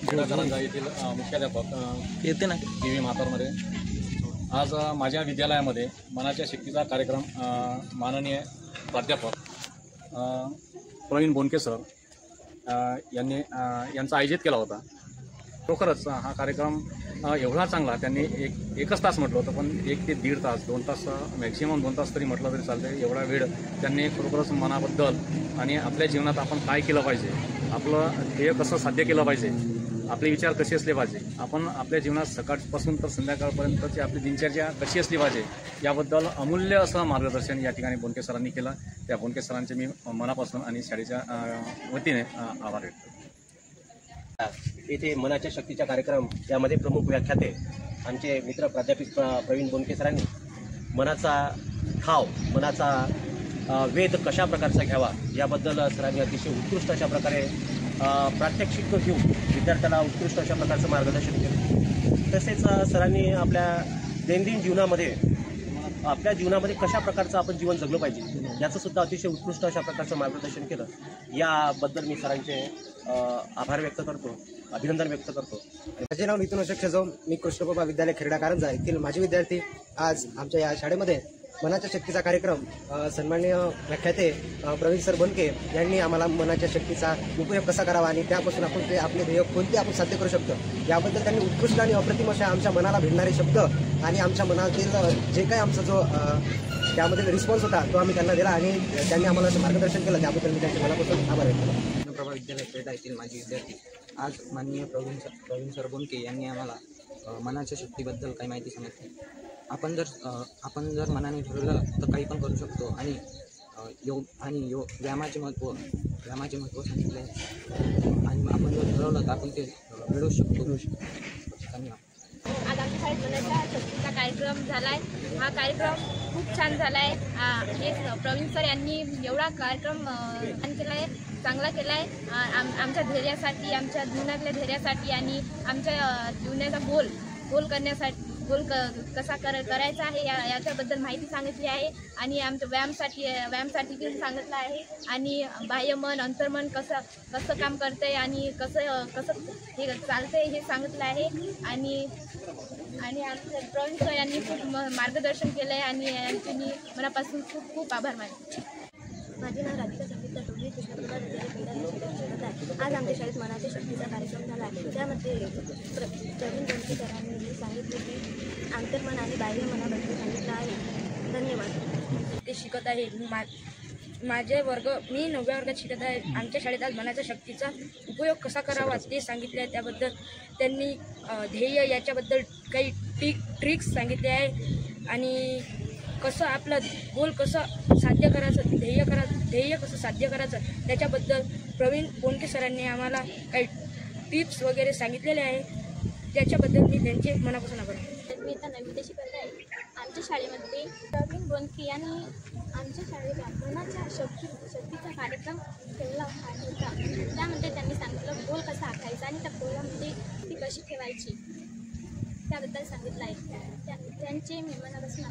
करंजा येथील मुख्याध्यापक येते ना टी.व्ही. म्हातारमध्ये आज माझ्या विद्यालयामध्ये मनाच्या शक्तीचा कार्यक्रम माननीय प्राध्यापक प्रवीण बोनके सर यांचा आयोजित केला होता। खरोखरच हा कार्यक्रम एवढा चांगला, त्यांनी एकच तास म्हटलं होतं, पण 1 ते 1.5 तास 2 तास मॅक्सिमम 2 तास तरी म्हटलं तरी चालतं। एवढा वेळ त्यांनी खरोखरच मनाबद्दल आणि आपल्या जीवनात आपण काय केलं पाहिजे, आपलं ध्येय कसं साध्य केलं पाहिजे, आपले विचार कसे असले पाहिजे, आपण आपल्या जीवनात सकाळपासून तर संध्याकाळपर्यंतची आपली दिनचर्या कशी असली पाहिजे, याबद्दल अमूल्य असं मार्गदर्शन या ठिकाणी बोनके सरांनी केलं। त्या बोनके सरांचे मी मनापासून आणि शाळेच्या वतीने आभार व्यक्त करतो। येथे मनाच्या शक्तीचा कार्यक्रम यामध्ये प्रमुख व्याख्याते आमचे मित्र प्राध्यापक प्रवीण बोनके सरांनी मनाचा ठाव, मनाचा वेध कशा प्रकारचा घ्यावा याबद्दल सरांनी अतिशय उत्कृष्ट अशा प्रकारे प्रात्यक्षिक घेऊन विद्यार्थ्याला उत्कृष्ट अशा प्रकारचं मार्गदर्शन केलं। तसेच सरांनी आपल्या दैनंदिन जीवनामध्ये कशा प्रकारचं आपण जीवन जगलं पाहिजे याचं सुद्धा अतिशय उत्कृष्ट अशा प्रकारचं मार्गदर्शन केलं। याबद्दल मी सरांचे आभार व्यक्त करतो, अभिनंदन व्यक्त करतो। माझे नाव नितीन अशोक शेजो, मी कृष्णकृपा विद्यालय खेरडा कारंजा येथील माजी विद्यार्थी आज आमच्या या शाळेमध्ये मनाच्या शक्तीचा कार्यक्रम सन्माननीय व्याख्याते प्रवीण सर बोनके यांनी आम्हाला मनाच्या शक्तीचा उपयोग कसा करावा आणि त्यापासून आपण ते आपले ध्येय कोणते आपण साध्य करू शकतो याबद्दल त्यांनी उत्कृष्ट आणि अप्रतिम अशा आमच्या मनाला भिडणारे शब्द आणि आमच्या मनातील जे काही आमचा जो त्यामध्ये रिस्पॉन्स होता तो आम्ही त्यांना दिला आणि त्यांनी आम्हाला असं मार्गदर्शन केलं, त्याबद्दल मी त्यांच्या मनापासून आभार व्यक्त करतो। कृष्णप्रभा विद्यालय खेरडा येथील माजी विद्यार्थी आज माननीय प्रवीण सर बोनके यांनी आम्हाला मनाच्या शक्तीबद्दल काही माहिती सांगितली। आपण जर मनाने ठरवलं तर काही पण करू शकतो आणि व्यायामाचे महत्त्व सांगितले आणि आपण जर ठरवलं तर आपण ते मिळवू शकतो। धन्यवाद। आज आमच्या शाळेत मनाच्या शक्तीचा कार्यक्रम झाला आहे। हा कार्यक्रम खूप छान झाला आहे। प्रवीण सर यांनी एवढा कार्यक्रम छान केला आहे, चांगला केला आहे। आमच्या धैर्यासाठी, आमच्या जीवनातल्या धैर्यासाठी आणि आमच्या जीवनाचा गोल करण्यासाठी कसा करायचा आहे याच्याबद्दल माहिती सांगितली आहे आणि आमच्या व्यायामसाठी पण सांगितलं आहे आणि बाह्यमन अंतर्मन कसं काम करते आणि कसं हे चालते हे सांगितलं आहे आणि आमच्या प्रवीण सर यांनी खूप मार्गदर्शन केलं आहे आणि यांचे मी मनापासून खूप आभार मानते। माझे नाव राधिका संगीता टोपे, कृष्णप्रभा विद्यालय खेरडा आहे। आज आमच्या शाळेत मनाच्या शक्तीचा कार्यक्रम झाला आहे। त्यामध्ये प्रवीण बोनके सरांनी सांगितले की अंतर्मन आणि बाह्य मनाबद्दल सांगितलं आहे। धन्यवाद। ते शिकत आहे, मी 9व्या वर्गात शिकत आहे। आमच्या शाळेत आज मनाच्या शक्तीचा उपयोग कसा करावा ते सांगितले आहे। त्याबद्दल त्यांनी ध्येय याच्याबद्दल काही ट्रिक्स सांगितले आहे आणि कसं आपलं गोल कसं साध्य करायचं, ध्येय कसं साध्य करायचं त्याच्याबद्दल प्रवीण बोनके सरांनी आम्हाला काही टिप्स वगैरे सांगितलेले आहे। त्याच्याबद्दल मी त्यांचे मनापासून आभार मानते। मी आता 9वी शिकत आहे। आमच्या शाळेमध्ये प्रवीण बोनके यांनी आमच्या शाळेला मनाच्या शक्तीचा कार्यक्रम ठेवला होता। त्यामध्ये त्यांनी सांगितलं गोल कसा आखायचा आणि त्या गोलामध्ये ती कशी ठेवायची त्याबद्दल सांगितलं आहे। त्यांचे मी मनापासून